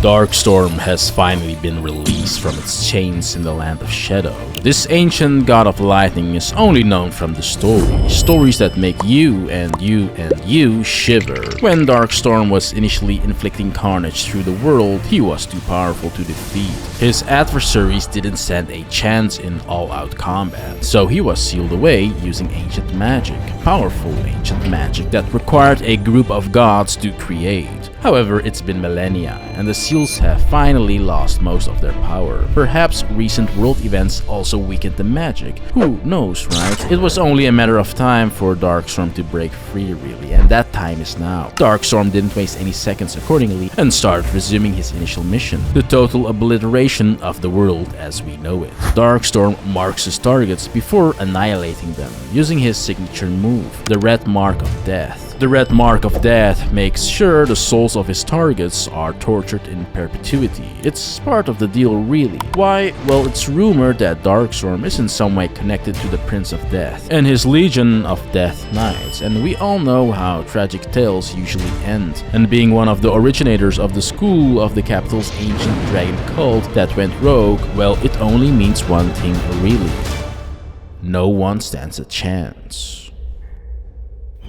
Darkstorm has finally been released from its chains in the land of Shadow. This ancient god of lightning is only known from the stories that make you and you shiver. When Darkstorm was initially inflicting carnage through the world, he was too powerful to defeat. His adversaries didn't stand a chance in all-out combat, so he was sealed away using ancient magic. Powerful ancient magic that required a group of gods to create. However, it's been millennia, and the seals have finally lost most of their power. Perhaps recent world events also weakened the magic. Who knows, right? It was only a matter of time for Darkstorm to break free, really, and that time is now. Darkstorm didn't waste any seconds accordingly and started resuming his initial mission, the total obliteration of the world as we know it. Darkstorm marks his targets before annihilating them, using his signature move, the Red Mark of Death. The Red Mark of Death makes sure the souls of his targets are tortured in perpetuity. It's part of the deal, really. Why? Well, it's rumored that Darkstorm is in some way connected to the Prince of Death and his legion of Death Knights, and we all know how tragic tales usually end. And being one of the originators of the school of the capital's ancient dragon cult that went rogue, well, it only means one thing, really. No one stands a chance.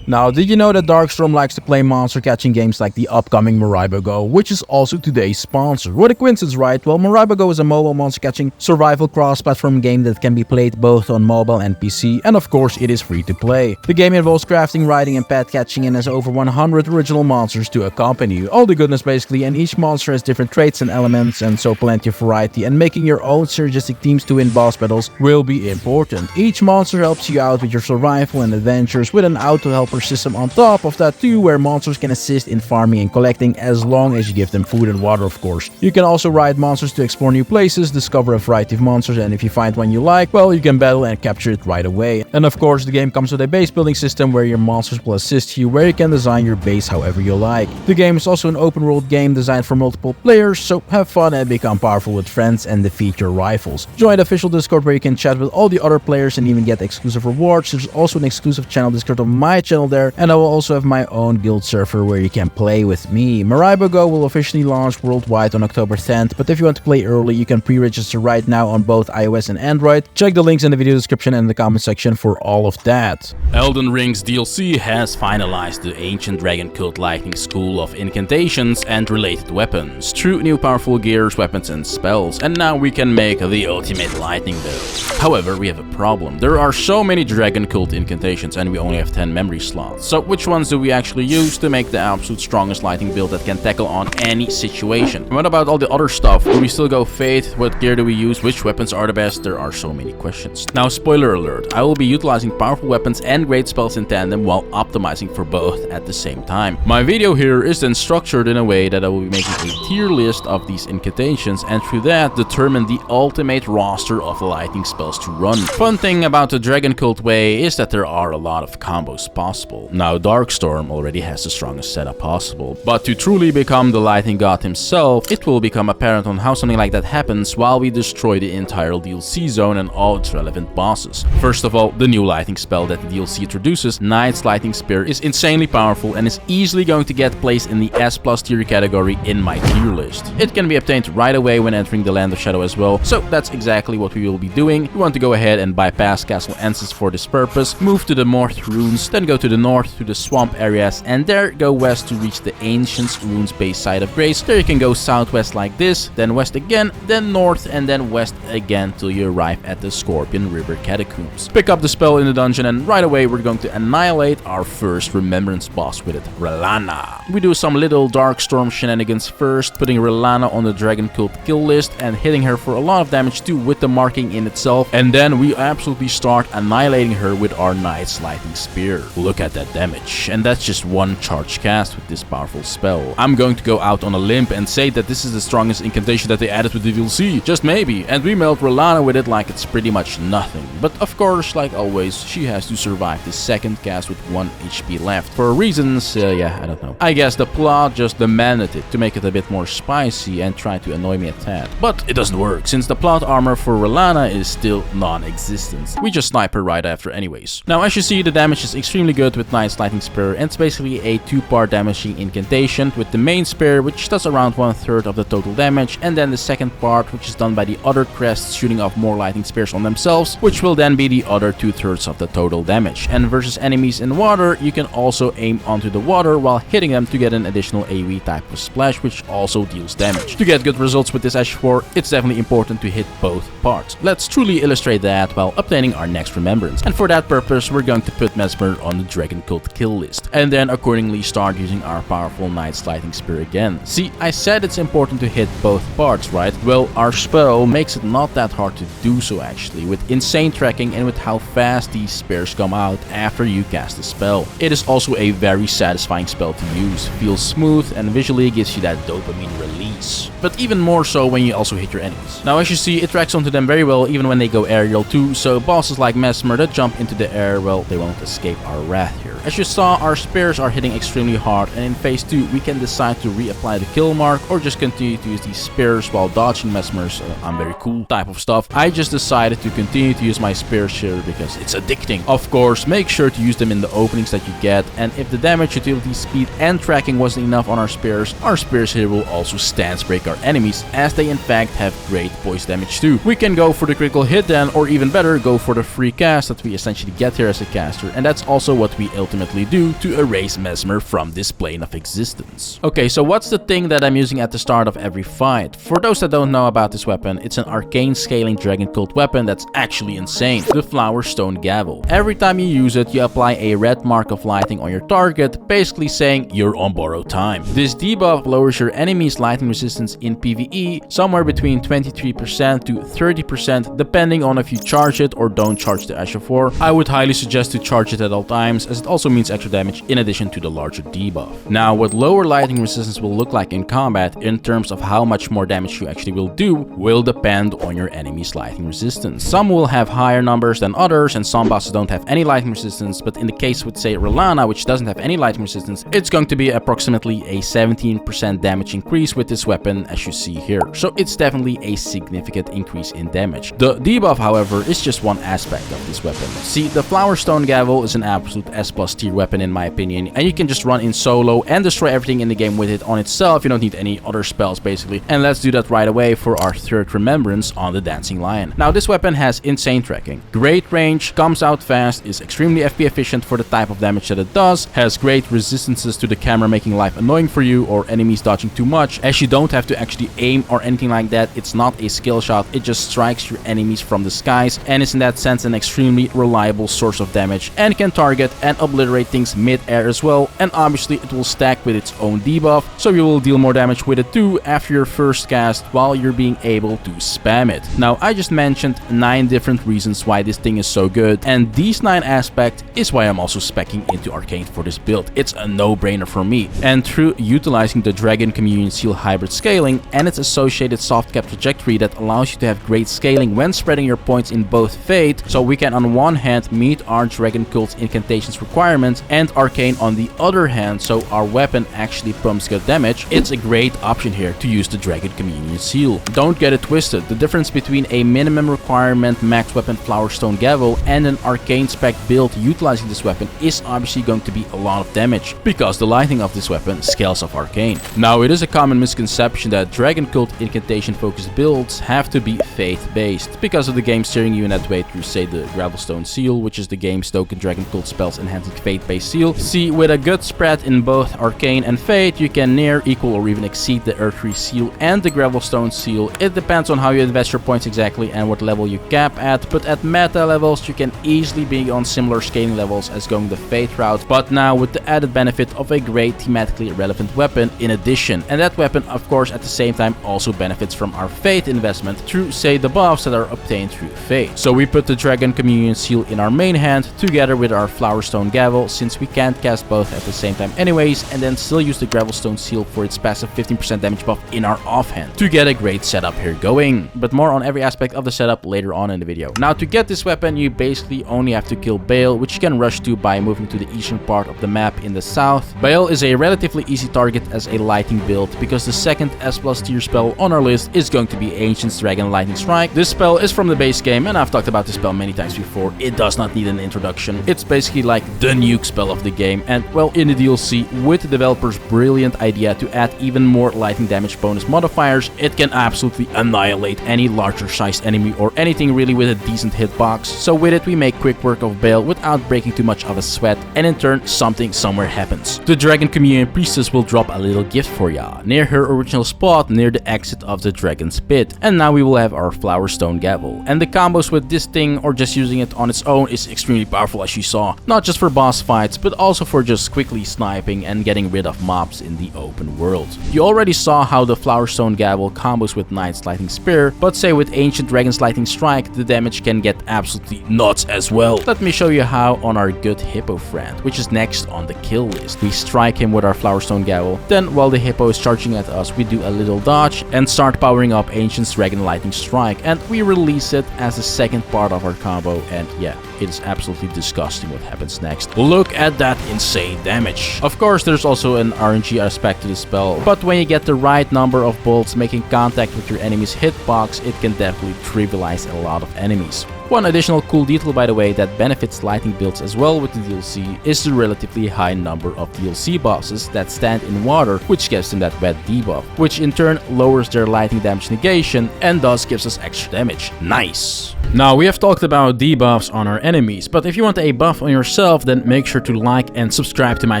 Now, did you know that Darkstorm likes to play monster catching games like the upcoming Moraiba Go, which is also today's sponsor? What a coincidence, right? Well, Moraiba Go is a mobile monster catching survival cross-platform game that can be played both on mobile and PC, and of course it is free to play. The game involves crafting, riding and pet catching and has over 100 original monsters to accompany you. All the goodness basically, and each monster has different traits and elements, and so plenty of variety, and making your own synergistic teams to win boss battles will be important. Each monster helps you out with your survival and adventures with an auto-helper system on top of that too, where monsters can assist in farming and collecting as long as you give them food and water, of course. You can also ride monsters to explore new places, discover a variety of monsters, and if you find one you like, well, you can battle and capture it right away. And of course, the game comes with a base building system where your monsters will assist you, where you can design your base however you like. The game is also an open world game designed for multiple players, so have fun and become powerful with friends and defeat your rivals. Join the official Discord where you can chat with all the other players and even get exclusive rewards. There's also an exclusive channel Discord on my channel there, and I will also have my own guild server where you can play with me. Moraiba Go will officially launch worldwide on October 10th, but if you want to play early, you can pre-register right now on both iOS and Android. Check the links in the video description and the comment section for all of that. Elden Ring's DLC has finalized the ancient dragon cult lightning school of incantations and related weapons through new powerful gears, weapons and spells, and now we can make the ultimate lightning build. However, we have a problem. There are so many dragon cult incantations and we only have 10 memory slots. So which ones do we actually use to make the absolute strongest lightning build that can tackle on any situation? And what about all the other stuff? Do we still go Faith? What gear do we use? Which weapons are the best? There are so many questions. Now, spoiler alert, I will be utilizing powerful weapons and great spells in tandem while optimizing for both at the same time. My video here is then structured in a way that I will be making a tier list of these incantations and through that determine the ultimate roster of lightning spells to run. Fun thing about the dragon cult way is that there are a lot of combos possible. Now, Darkstorm already has the strongest setup possible, but to truly become the lightning god himself, it will become apparent on how something like that happens while we destroy the entire DLC zone and all its relevant bosses. First of all, the new lightning spell that the DLC introduces, Knight's Lightning Spear, is insanely powerful and is easily going to get placed in the S+ tier category in my tier list. It can be obtained right away when entering the Land of Shadow as well, so that's exactly what we will be doing. We want to go ahead and bypass Castle Ensis for this purpose, move to the North Runes, then go to the north to the swamp areas, and there go west to reach the Ancients Runes base side of Grace. There you can go southwest like this, then west again, then north, and then west again till you arrive at the Scorpion River Catacombs. Pick up the spell in the dungeon, and right away we're going to annihilate our first Remembrance boss with it, Relana. We do some little Darkstorm shenanigans first, putting Relana on the Dragon Cult kill list and hitting her for a lot of damage too with the marking in itself, and then we absolutely start annihilating her with our Knight's Lightning Spear. Look at that damage, and that's just one charge cast with this powerful spell. I'm going to go out on a limb and say that this is the strongest incantation that they added with the DLC, just maybe, and we melt Relana with it like it's pretty much nothing. But of course, like always, she has to survive the second cast with 1 HP left. For reasons, yeah, I don't know. I guess the plot just demanded it to make it a bit more spicy and try to annoy me a tad. But it doesn't work, since the plot armor for Relana is still non-existent. We just snipe her right after anyways. Now, as you see, the damage is extremely good good with Knight's Lightning Spear, and it's basically a 2-part damaging incantation with the main spear, which does around 1/3 of the total damage, and then the second part, which is done by the other crests shooting off more lightning spears on themselves, which will then be the other 2/3 of the total damage. And versus enemies in water, you can also aim onto the water while hitting them to get an additional AoE type of splash, which also deals damage. To get good results with this H4, it's definitely important to hit both parts. Let's truly illustrate that while obtaining our next remembrance. And for that purpose, we're going to put Mesmer on the Dragon Cult kill list, and then accordingly start using our powerful Knight's Lightning Spear again. See, I said it's important to hit both parts, right? Well, our spell makes it not that hard to do so actually, with insane tracking and with how fast these spears come out after you cast the spell. It is also a very satisfying spell to use, feels smooth and visually gives you that dopamine release. But even more so when you also hit your enemies. Now as you see, it tracks onto them very well even when they go aerial too, so bosses like Mesmer that jump into the air, well, they won't escape our wrath here. As you saw, our spears are hitting extremely hard, and in phase 2 we can decide to reapply the kill mark or just continue to use these spears while dodging Mesmer's I'm very cool type of stuff. I just decided to continue to use my spears here because it's addicting. Of course, make sure to use them in the openings that you get, and if the damage, utility, speed and tracking wasn't enough on our spears here will also stance break our enemies, as they in fact have great poise damage too. We can go for the critical hit then, or even better, go for the free cast that we essentially get here as a caster, and that's also what we ultimately do to erase Mesmer from this plane of existence. Okay, so what's the thing that I'm using at the start of every fight? For those that don't know about this weapon, it's an arcane scaling Dragon Cult weapon that's actually insane, the Flower Stone Gavel. Every time you use it, you apply a red mark of lightning on your target, basically saying you're on borrowed time. This debuff lowers your enemy's lightning resistance in PvE somewhere between 23% to 30% depending on if you charge it or don't charge the H4. I would highly suggest to charge it at all times, as it also means extra damage in addition to the larger debuff. Now, what lower lightning resistance will look like in combat in terms of how much more damage you actually will do will depend on your enemy's lightning resistance. Some will have higher numbers than others, and some bosses don't have any lightning resistance, but in the case with say Relana, which doesn't have any lightning resistance, it's going to be approximately a 17% damage increase with this weapon, as you see here. So it's definitely a significant increase in damage. The debuff, however, is just one aspect of this weapon. See, the Flower Stone Gavel is an absolute S+ tier weapon in my opinion, and you can just run in solo and destroy everything in the game with it on itself. You don't need any other spells basically. And let's do that right away for our third remembrance on the Dancing Lion. Now this weapon has insane tracking, great range, comes out fast, is extremely FP efficient for the type of damage that it does, has great resistances to the camera making life annoying for you or enemies dodging too much, as you don't have to actually aim or anything like that. It's not a skill shot, it just strikes your enemies from the skies and is in that sense an extremely reliable source of damage, and can target and obliterate things mid-air as well, and obviously it will stack with its own debuff, so you will deal more damage with it too after your first cast while you're being able to spam it. Now I just mentioned 9 different reasons why this thing is so good, and these 9 aspects is why I'm also speccing into Arcane for this build. It's a no-brainer for me, and through utilizing the Dragon Communion Seal hybrid scaling and its associated soft cap trajectory that allows you to have great scaling when spreading your points in both Fate, so we can on one hand meet our Dragon Cult's incantations requirements, and Arcane on the other hand, so our weapon actually pumps good damage. It's a great option here to use the Dragon Communion Seal. Don't get it twisted, the difference between a minimum requirement max weapon Flower Stone Gavel and an Arcane spec build utilizing this weapon is obviously going to be a lot of damage, because the lightning of this weapon scales off Arcane. Now it is a common misconception that Dragon Cult incantation focused builds have to be faith based, because of the game steering you in that way through say the Gravelstone Seal, which is the game's token Dragon Cult spells enhancing faith based seal. See, with a good spread in both Arcane and Fate, you can near, equal or even exceed the Earthly Seal and the Gravelstone Seal. It depends on how you invest your points exactly and what level you cap at, but at meta levels you can easily be on similar scaling levels as going the Fate route, but now with the added benefit of a great thematically relevant weapon in addition. And that weapon of course at the same time also benefits from our Fate investment through say the buffs that are obtained through Fate. So we put the Dragon Communion Seal in our main hand together with our Flower Stone Gavel, since we can't cast both at the same time anyways, and then still use the Gravelstone Seal for its passive 15% damage buff in our offhand to get a great setup here going. But more on every aspect of the setup later on in the video. Now to get this weapon you basically only have to kill Bale, which you can rush to by moving to the eastern part of the map in the south. Bale is a relatively easy target as a lighting build, because the second second S+ tier spell on our list is going to be Ancient's Dragon Lightning Strike. This spell is from the base game, and I've talked about this spell many times before. It does not need an introduction. It's basically like the nuke spell of the game, and well, in the DLC, with the developer's brilliant idea to add even more lightning damage bonus modifiers, it can absolutely annihilate any larger sized enemy or anything really with a decent hitbox. So with it, we make quick work of Bale without breaking too much of a sweat, and in turn, something somewhere happens. The Dragon Communion Priestess will drop a little gift for ya, near her original spot near the exit of the Dragon's Pit. And now we will have our Flower Stone Gavel. And the combos with this thing or just using it on its own is extremely powerful, as you saw. Not just for boss fights, but also for just quickly sniping and getting rid of mobs in the open world. You already saw how the Flower Stone Gavel combos with Knight's Lightning Spear, but say with Ancient Dragon's Lightning Strike, the damage can get absolutely nuts as well. Let me show you how on our good Hippo friend, which is next on the kill list. We strike him with our Flower Stone Gavel, then while the Hippo is charging at us, we do a little dodge and start powering up Ancient's Dragon Lightning Strike, and we release it as the second part of our combo, and yeah, it is absolutely disgusting what happens next. Look at that insane damage. Of course, there's also an RNG aspect to the spell, but when you get the right number of bolts making contact with your enemy's hitbox, it can definitely trivialize a lot of enemies. One additional cool detail, by the way, that benefits lightning builds as well with the DLC is the relatively high number of DLC bosses that stand in water, which gives them that wet debuff, which in turn lowers their lightning damage negation and thus gives us extra damage. Nice! Now, we have talked about debuffs on our enemies, but if you want a buff on yourself, then make sure to like and subscribe to my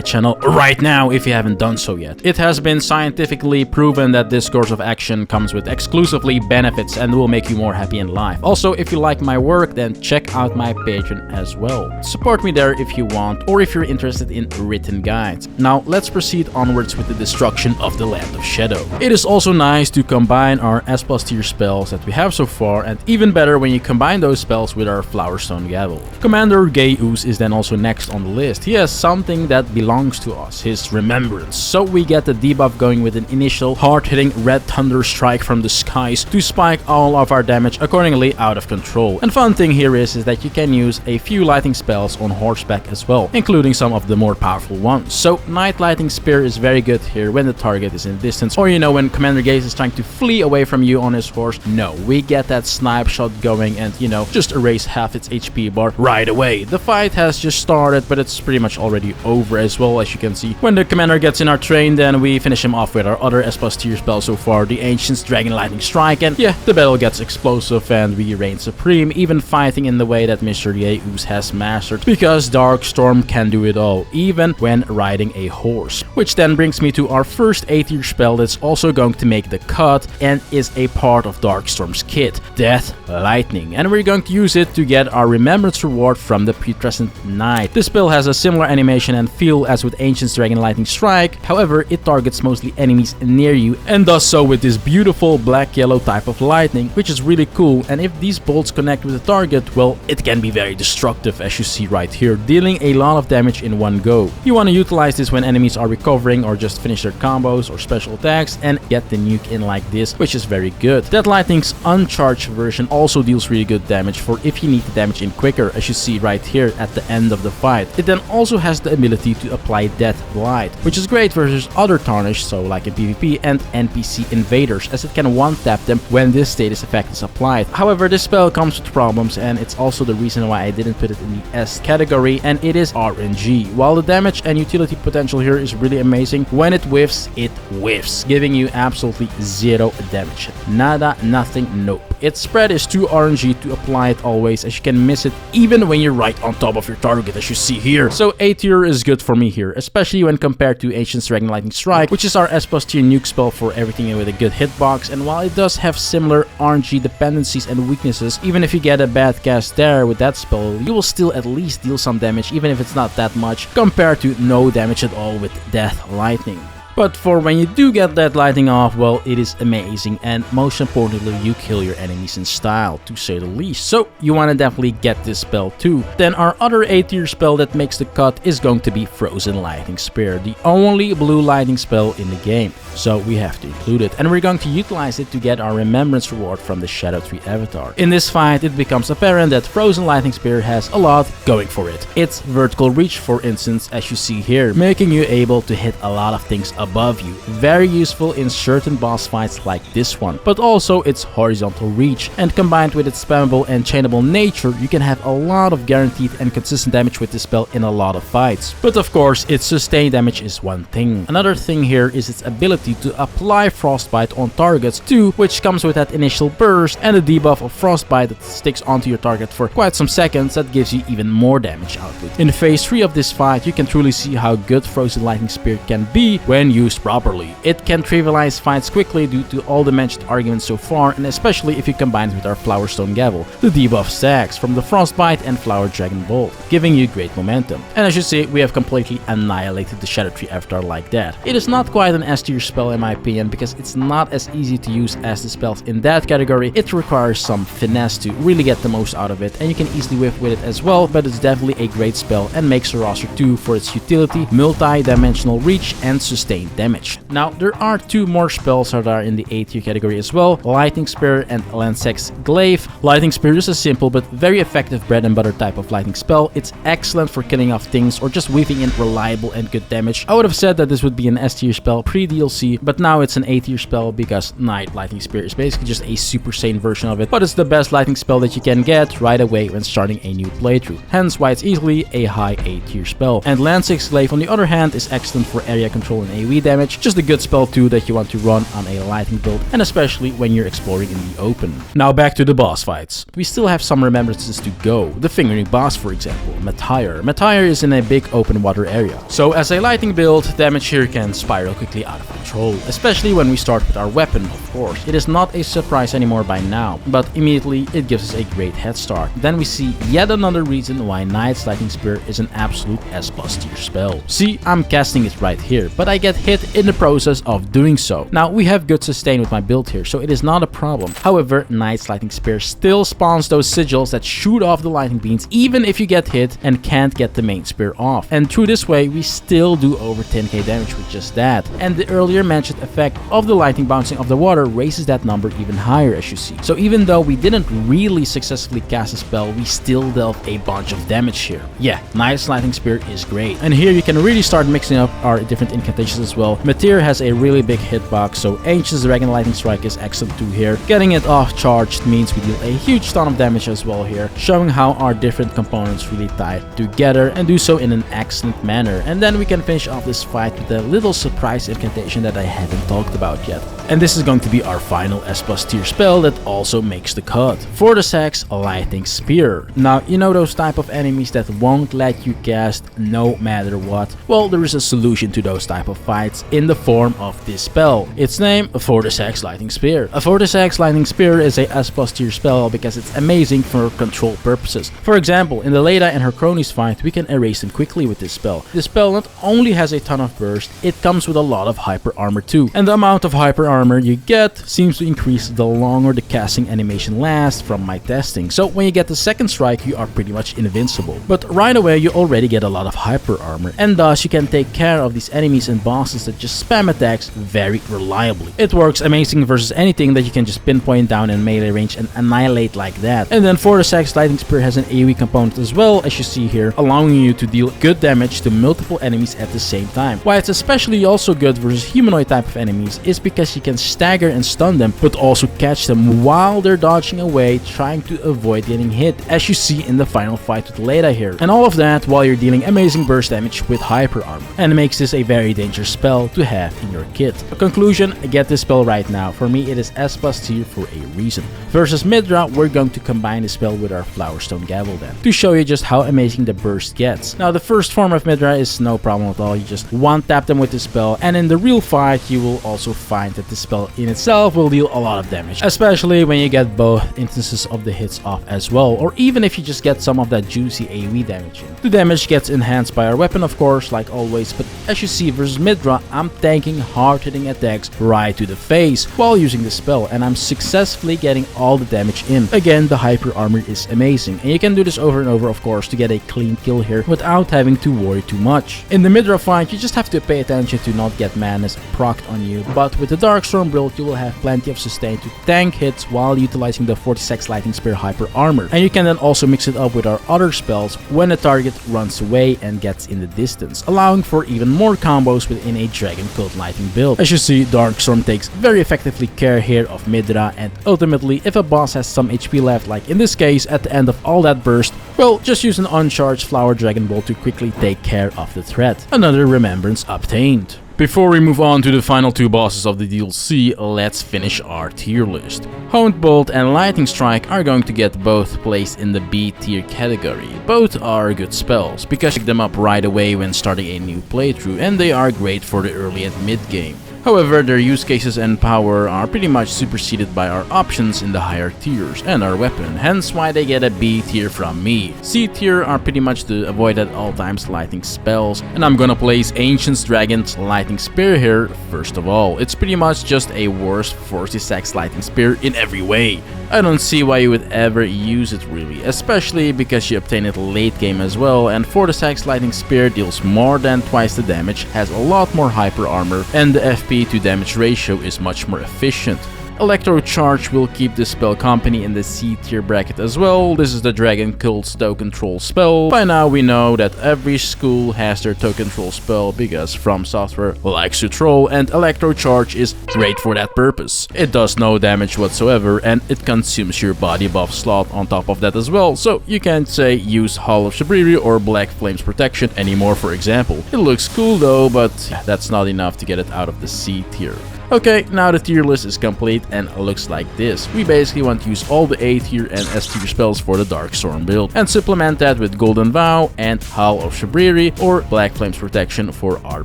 channel right now if you haven't done so yet. It has been scientifically proven that this course of action comes with exclusively benefits and will make you more happy in life. Also, if you like my work, then check out my Patreon as well. Support me there if you want, or if you're interested in written guides. Now, let's proceed onwards with the destruction of the Land of Shadow. It is also nice to combine our S+ tier spells that we have so far, and even better when you combine those spells with our Flower Stone Gavel. Commander Gaius is then also next on the list. He has something that belongs to us, his remembrance. So we get the debuff going with an initial hard-hitting red thunder strike from the skies to spike all of our damage accordingly out of control. And fun thing here is that you can use a few lightning spells on horseback as well, including some of the more powerful ones. So Knight Lightning Spear is very good here when the target is in distance, or you know, when Commander Gaius is trying to flee away from you on his horse. No, we get that snipe shot going and, you know, just erase half its HP bar right away. The fight has just started, but it's pretty much already over as well, as you can see. When the commander gets in our train, then we finish him off with our other S+ tier spell so far, the Ancient's Dragon Lightning Strike, and yeah, the battle gets explosive and we reign supreme, even fighting in the way that Mr. Gaius has mastered, because Darkstorm can do it all, even when riding a horse. Which then brings me to our first A tier spell that's also going to make the cut and is a part of Darkstorm's kit, Death Lightning, and we're going to use it to get our remembrance reward from the Putrescent Knight. This spell has a similar animation and feel as with Ancient's Dragon Lightning Strike, however it targets mostly enemies near you and does so with this beautiful black-yellow type of lightning, which is really cool, and if these bolts connect with the target, well, it can be very destructive, as you see right here, dealing a lot of damage in one go. You want to utilize this when enemies are recovering or just finish their combos or special attacks and get the nuke in like this, which is very good. That lightning's uncharged version also deals really good damage for if you need the damage in quicker, as you see right here at the end of the fight. It then also has the ability to apply Death Blight, which is great versus other tarnish, so like in PvP, and NPC invaders, as it can one-tap them when this status effect is applied. However, this spell comes with problems, and it's also the reason why I didn't put it in the S category, and it is RNG. While the damage and utility potential here is really amazing, when it whiffs, giving you absolutely zero damage. Nada, nothing, nope. Its spread is too RNG to apply it always, as you can miss it even when you're right on top of your target, as you see here. So A tier is good for me here, especially when compared to Ancient's Dragon Lightning Strike, which is our S+ tier nuke spell for everything with a good hitbox, and while it does have similar RNG dependencies and weaknesses, even if you get a bad cast there with that spell, you will still at least deal some damage, even if it's not that much, compared to no damage at all with Death Lightning. But for when you do get that lightning off, well, it is amazing, and most importantly, you kill your enemies in style, to say the least. So you want to definitely get this spell too. Then our other A tier spell that makes the cut is going to be Frozen Lightning Spear, the only blue lightning spell in the game. So we have to include it, and we're going to utilize it to get our remembrance reward from the Shadow Tree avatar. In this fight, it becomes apparent that Frozen Lightning Spear has a lot going for it. Its vertical reach, for instance, as you see here, making you able to hit a lot of things up above you. Very useful in certain boss fights like this one, but also its horizontal reach, and combined with its spammable and chainable nature, you can have a lot of guaranteed and consistent damage with this spell in a lot of fights. But of course, its sustained damage is one thing. Another thing here is its ability to apply frostbite on targets too, which comes with that initial burst and a debuff of frostbite that sticks onto your target for quite some seconds that gives you even more damage output. In phase 3 of this fight, you can truly see how good Frozen Lightning Spear can be when used properly. It can trivialize fights quickly due to all the mentioned arguments so far, and especially if you combine it with our Flowerstone Gavel. The debuff stacks from the Frostbite and Flower Dragon Bolt, giving you great momentum. And as you see, we have completely annihilated the Shadow Tree Avatar like that. It is not quite an S tier spell in my opinion, because it's not as easy to use as the spells in that category. It requires some finesse to really get the most out of it, and you can easily whiff with it as well, but it's definitely a great spell and makes the roster too for its utility, multi-dimensional reach, and sustained damage. Now, there are two more spells that are in the A tier category as well, Lightning Spear and Lansex's Glaive. Lightning Spear is a simple but very effective bread and butter type of lightning spell. It's excellent for killing off things or just weaving in reliable and good damage. I would have said that this would be an S tier spell pre-DLC, but now it's an A tier spell because Night Lightning Spear is basically just a super sane version of it, but it's the best lightning spell that you can get right away when starting a new playthrough, hence why it's easily a high A tier spell. And Lansex's Glaive on the other hand is excellent for area control and AoE damage, just a good spell too that you want to run on a lightning build, and especially when you're exploring in the open. Now back to the boss fights. We still have some remembrances to go. The Fingering Boss, for example, Matyr. Matyr is in a big open water area, so as a lightning build, damage here can spiral quickly out of control, especially when we start with our weapon, of course. It is not a surprise anymore by now, but immediately it gives us a great head start. Then we see yet another reason why Knight's Lightning Spear is an absolute S+ tier spell. See, I'm casting it right here, but I get hit in the process of doing so. Now, we have good sustain with my build here, so it is not a problem. However, Knight's Lightning Spear still spawns those sigils that shoot off the lightning beams even if you get hit and can't get the main spear off. And through this way, we still do over 10k damage with just that. And the earlier mentioned effect of the lightning bouncing off the water raises that number even higher, as you see. So even though we didn't really successfully cast a spell, we still dealt a bunch of damage here. Yeah, Knight's Lightning Spear is great. And here you can really start mixing up our different incantations as well. Matyr has a really big hitbox, so Ancient's Dragon Lightning Strike is excellent too here. Getting it off charged means we deal a huge ton of damage as well here, showing how our different components really tie together and do so in an excellent manner. And then we can finish off this fight with a little surprise incantation that I haven't talked about yet. And this is going to be our final S+ tier spell that also makes the cut. Fortisak's Lightning Spear. Now, you know those type of enemies that won't let you cast no matter what? Well, there is a solution to those type of fights in the form of this spell. Its name, Fortisak's Lightning Spear. A Fortisak's Lightning Spear is a S+ tier spell because it's amazing for control purposes. For example, in the Leda and her cronies fight, we can erase them quickly with this spell. This spell not only has a ton of burst, it comes with a lot of hyper armor too. And the amount of hyper armor you get seems to increase the longer the casting animation lasts from my testing. So when you get the second strike, you are pretty much invincible. But right away, you already get a lot of hyper armor, and thus you can take care of these enemies and bosses that just spam attacks very reliably. It works amazing versus anything that you can just pinpoint down in melee range and annihilate like that. And then Fortisak's Lightning Spear has an AoE component as well, as you see here, allowing you to deal good damage to multiple enemies at the same time. Why it's especially also good versus humanoid type of enemies is because you can stagger and stun them, but also catch them while they're dodging away, trying to avoid getting hit, as you see in the final fight with Leda here. And all of that while you're dealing amazing burst damage with hyper armor, and it makes this a very dangerous spell to have in your kit. A conclusion, get this spell right now. For me, it is S+ tier for a reason. Versus Midra, we're going to combine the spell with our Flowerstone Gavel then, to show you just how amazing the burst gets. Now, the first form of Midra is no problem at all. You just one-tap them with the spell, and in the real fight, you will also find that the spell in itself will deal a lot of damage, especially when you get both instances of the hits off as well, or even if you just get some of that juicy AoE damage in. The damage gets enhanced by our weapon, of course, like always, but as you see versus Midra, I'm tanking hard-hitting attacks right to the face while using the spell, and I'm successfully getting all the damage in. Again, the hyper armor is amazing, and you can do this over and over, of course, to get a clean kill here without having to worry too much. In the Midra fight, you just have to pay attention to not get madness procced on you, but with the Darkstorm build, you will have plenty of sustain to tank hits while utilizing the Fortisak's Lightning Spear hyper armor. And you can then also mix it up with our other spells when the target runs away and gets in the distance, allowing for even more combos with in a Dragon Cult Lightning build. As you see, Darkstorm takes very effectively care here of Midra, and ultimately if a boss has some HP left, like in this case at the end of all that burst, well, just use an uncharged Flower Dragon Bolt to quickly take care of the threat. Another remembrance obtained. Before we move on to the final two bosses of the DLC, let's finish our tier list. Honed Bolt and Lightning Strike are going to get both placed in the B tier category. Both are good spells, because you pick them up right away when starting a new playthrough, and they are great for the early and mid game. However, their use cases and power are pretty much superseded by our options in the higher tiers and our weapon, hence why they get a B tier from me. C tier are pretty much the avoid at all times lightning spells, and I'm gonna place Ancient Dragon's Lightning Spear here first of all. It's pretty much just a worse 40-6 Lightning Spear in every way. I don't see why you would ever use it really, especially because you obtain it late game as well, and 4-6 Lightning Spear deals more than twice the damage, has a lot more hyper armor, and the FP to damage ratio is much more efficient. Electro Charge will keep this spell company in the C tier bracket as well. This is the Dragon Cult's token troll spell. By now we know that every school has their token troll spell because From Software likes to troll, and Electro Charge is great for that purpose. It does no damage whatsoever, and it consumes your body buff slot on top of that as well, so you can't say use Hall of Shabriri or Black Flames Protection anymore, for example. It looks cool though, but that's not enough to get it out of the C tier. Okay, now the tier list is complete and looks like this. We basically want to use all the A tier and S tier spells for the Darkstorm build, and supplement that with Golden Vow and Howl of Shabriri or Black Flames Protection for our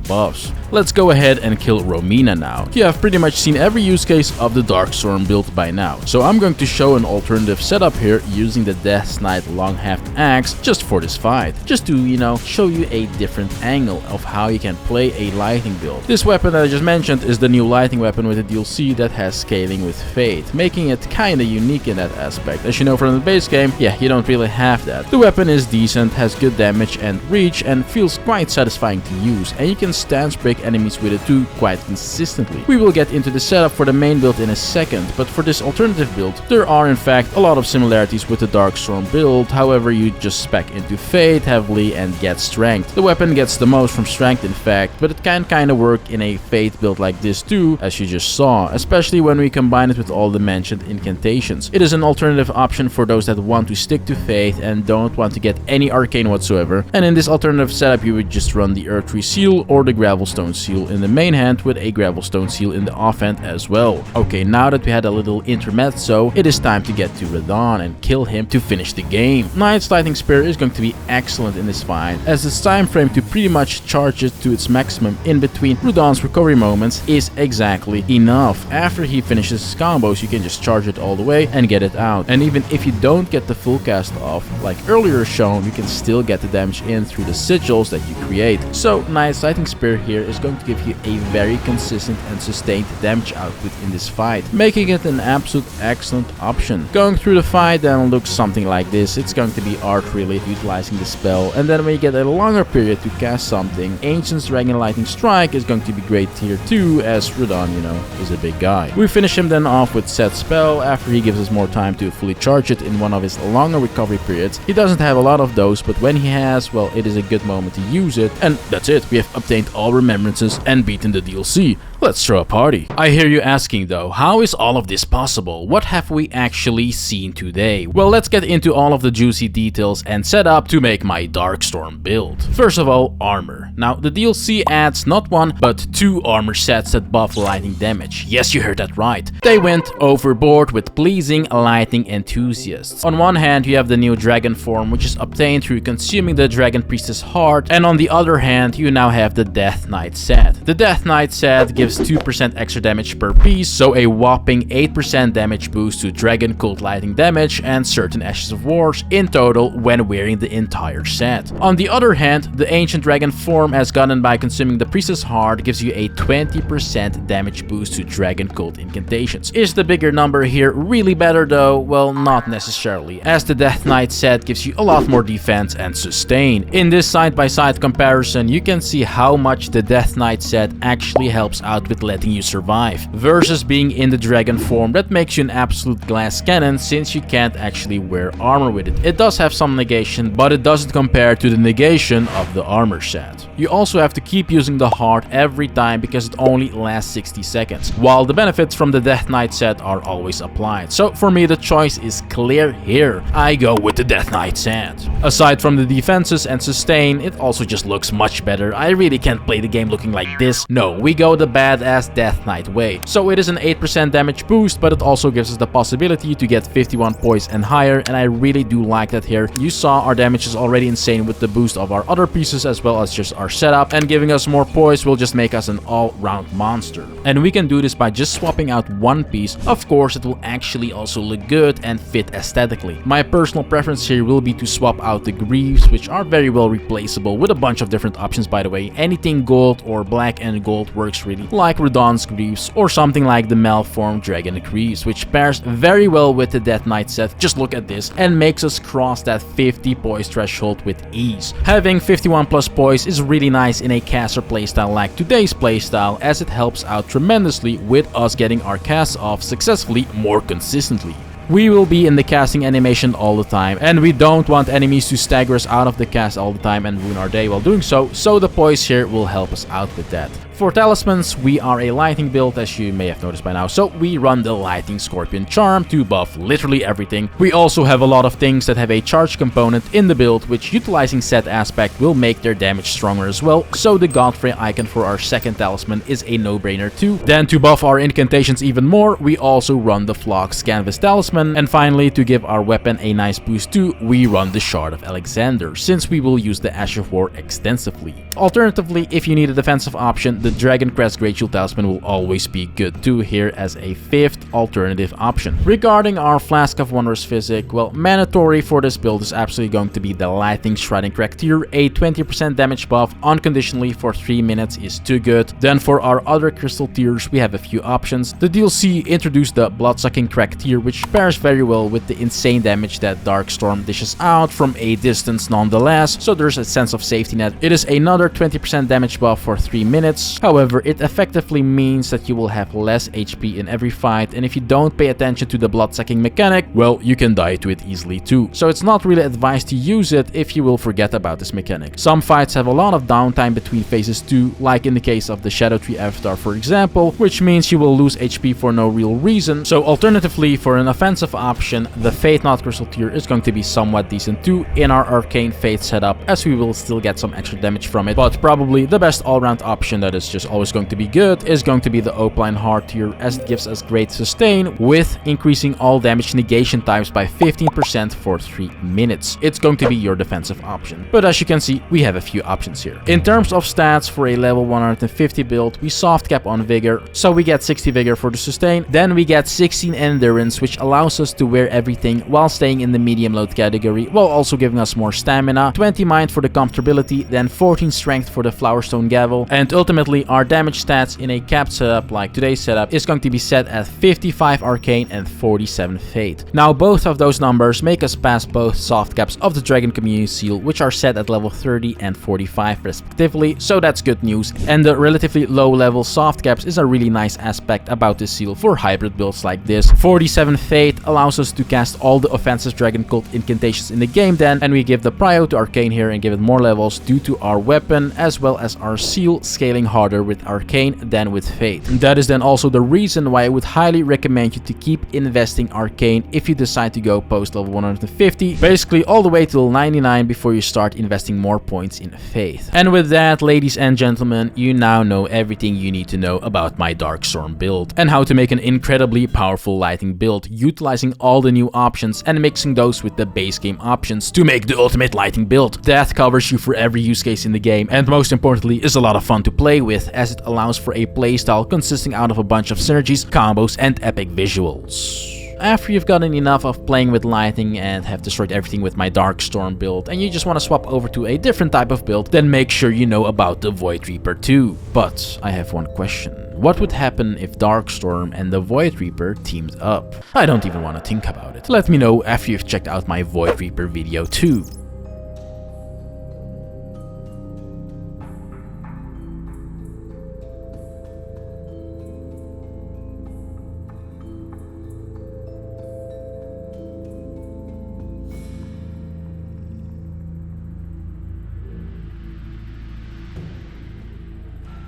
buffs. Let's go ahead and kill Romina now. You have pretty much seen every use case of the Darkstorm build by now, so I'm going to show an alternative setup here using the Death Knight Long-Hafted Axe just for this fight, just to, you know, show you a different angle of how you can play a lightning build. This weapon that I just mentioned is the new lightning weapon with a DLC that has scaling with Fate, making it kinda unique in that aspect. As you know from the base game, yeah, you don't really have that. The weapon is decent, has good damage and reach, and feels quite satisfying to use, and you can stance break enemies with it too quite consistently. We will get into the setup for the main build in a second, but for this alternative build, there are in fact a lot of similarities with the Darkstorm build. However, you just spec into Fate heavily and get strength. The weapon gets the most from strength in fact, but it can kinda work in a Fate build like this too, as you just saw, especially when we combine it with all the mentioned incantations. It is an alternative option for those that want to stick to Faith and don't want to get any arcane whatsoever, and in this alternative setup you would just run the Earth Tree Seal or the Gravelstone Seal in the main hand with a Gravelstone Seal in the offhand as well. Okay, now that we had a little intermezzo, it is time to get to Radon and kill him to finish the game. Knight's Lightning Spear is going to be excellent in this fight, as its time frame to pretty much charge it to its maximum in between Radon's recovery moments is exactly enough. After he finishes his combos, you can just charge it all the way and get it out. And even if you don't get the full cast off, like earlier shown, you can still get the damage in through the sigils that you create. So Knight's Lightning Spear here is going to give you a very consistent and sustained damage output in this fight, making it an absolute excellent option. Going through the fight then looks something like this. It's going to be Art really utilizing the spell, and then when you get a longer period to cast something, Ancient's Dragon Lightning Strike is going to be great tier 2, as Radon, you know, is a big guy. We finish him then off with Set Spell after he gives us more time to fully charge it in one of his longer recovery periods. He doesn't have a lot of those, but when he has, well, it is a good moment to use it, and that's it. We have obtained all remembrances and beaten the DLC. Let's throw a party. I hear you asking though, how is all of this possible? What have we actually seen today? Well, let's get into all of the juicy details and set up to make my Darkstorm build. First of all, armor. Now, the DLC adds not one, but 2 armor sets that buff lightning damage. Yes, you heard that right. They went overboard with pleasing lightning enthusiasts. On one hand, you have the new dragon form, which is obtained through consuming the Dragon Priestess heart, and on the other hand, you now have the Death Knight set. The Death Knight set gives 2% extra damage per piece, so a whopping 8% damage boost to Dragon Cult lightning damage and certain Ashes of Wars in total when wearing the entire set. On the other hand, the Ancient Dragon form, as gotten by consuming the Priestess heart, gives you a 20% damage boost to Dragon Cult incantations. Is the bigger number here really better though? Well, not necessarily, as the Death Knight set gives you a lot more defense and sustain. In this side-by-side comparison, you can see how much the Death Knight set actually helps out out with letting you survive, versus being in the dragon form that makes you an absolute glass cannon since you can't actually wear armor with it. It does have some negation, but it doesn't compare to the negation of the armor set. You also have to keep using the heart every time because it only lasts 60 seconds, while the benefits from the Death Knight set are always applied. So for me the choice is clear here. I go with the Death Knight set. Aside from the defenses and sustain, it also just looks much better. I really can't play the game looking like this. No, we go the badass Death Knight way. So it is an 8% damage boost, but it also gives us the possibility to get 51 poise and higher, and I really do like that here. You saw our damage is already insane with the boost of our other pieces as well as just our setup, and giving us more poise will just make us an all-round monster. And we can do this by just swapping out one piece. Of course, it will actually also look good and fit aesthetically. My personal preference here will be to swap out the greaves, which are very well replaceable with a bunch of different options, by the way. Anything gold or black and gold works really, like Radon's greaves or something like the malformed dragon greaves, which pairs very well with the Death Knight set. Just look at this, and makes us cross that 50 poise threshold with ease. Having 51 plus poise is really nice in a caster playstyle like today's playstyle, as it helps out tremendously with us getting our casts off successfully more consistently. We will be in the casting animation all the time, and we don't want enemies to stagger us out of the cast all the time and ruin our day while doing so the poise here will help us out with that. For talismans, we are a lightning build, as you may have noticed by now, so we run the lightning scorpion charm to buff literally everything. We also have a lot of things that have a charge component in the build, which utilizing said aspect will make their damage stronger as well, so the Godfrey icon for our second talisman is a no-brainer too. Then to buff our incantations even more, we also run the Phlox canvas talisman, and finally to give our weapon a nice boost too, we run the Shard of Alexander, since we will use the Ash of War extensively. Alternatively, if you need a defensive option, the Dragon Crest Great Shield Talisman will always be good too here as a fifth alternative option. Regarding our Flask of Wondrous Physic, well, mandatory for this build is absolutely going to be the Lightning Shredding Cracktier. A 20% damage buff unconditionally for 3 minutes is too good. Then for our other crystal tiers, we have a few options. The DLC introduced the Bloodsucking Cracktier, which pairs very well with the insane damage that Darkstorm dishes out from a distance nonetheless, so there's a sense of safety net. It is another 20% damage buff for 3 minutes. However, it effectively means that you will have less HP in every fight, and if you don't pay attention to the blood-sucking mechanic, well, you can die to it easily too. So it's not really advised to use it if you will forget about this mechanic. Some fights have a lot of downtime between phases too, like in the case of the Shadow Tree Avatar for example, which means you will lose HP for no real reason. So alternatively, for an offensive option, the Fate Knot Crystal tier is going to be somewhat decent too in our Arcane Fate setup, as we will still get some extra damage from it, but probably the best all-round option that is just always going to be good is going to be the Opaline Heart tier, as it gives us great sustain with increasing all damage negation types by 15% for 3 minutes. It's going to be your defensive option, but as you can see, we have a few options here. In terms of stats, for a level 150 build, we soft cap on Vigor, so we get 60 Vigor for the sustain, then we get 16 Endurance, which allows us to wear everything while staying in the medium load category, while also giving us more stamina, 20 Mind for the comfortability, then 14 Strength for the Flowerstone Gavel, and ultimately our damage stats in a capped setup like today's setup is going to be set at 55 Arcane and 47 Fate. Now both of those numbers make us pass both soft caps of the Dragon Community Seal, which are set at level 30 and 45 respectively, so that's good news. And the relatively low level soft caps is a really nice aspect about this seal for hybrid builds like this. 47 Fate allows us to cast all the offensive Dragon Cult incantations in the game then, and we give the prio to Arcane here and give it more levels due to our weapon as well as our seal scaling harder with Arcane than with Fate. That is then also the reason why I would highly recommend you to keep investing Arcane if you decide to go post level 150, basically all the way till 99 before you start investing more points in Faith. And with that, ladies and gentlemen, you now know everything you need to know about my Darkstorm build and how to make an incredibly powerful lightning build utilizing all the new options and mixing those with the base game options to make the ultimate lightning build that covers you for every use case in the game, and most importantly is a lot of fun to play with, as it allows for a playstyle consisting out of a bunch of synergies, combos, and epic visuals. After you've gotten enough of playing with lightning and have destroyed everything with my Darkstorm build and you just want to swap over to a different type of build, then make sure you know about the Void Reaper too. But I have one question. What would happen if Darkstorm and the Void Reaper teamed up? I don't even want to think about it. Let me know after you've checked out my Void Reaper video too.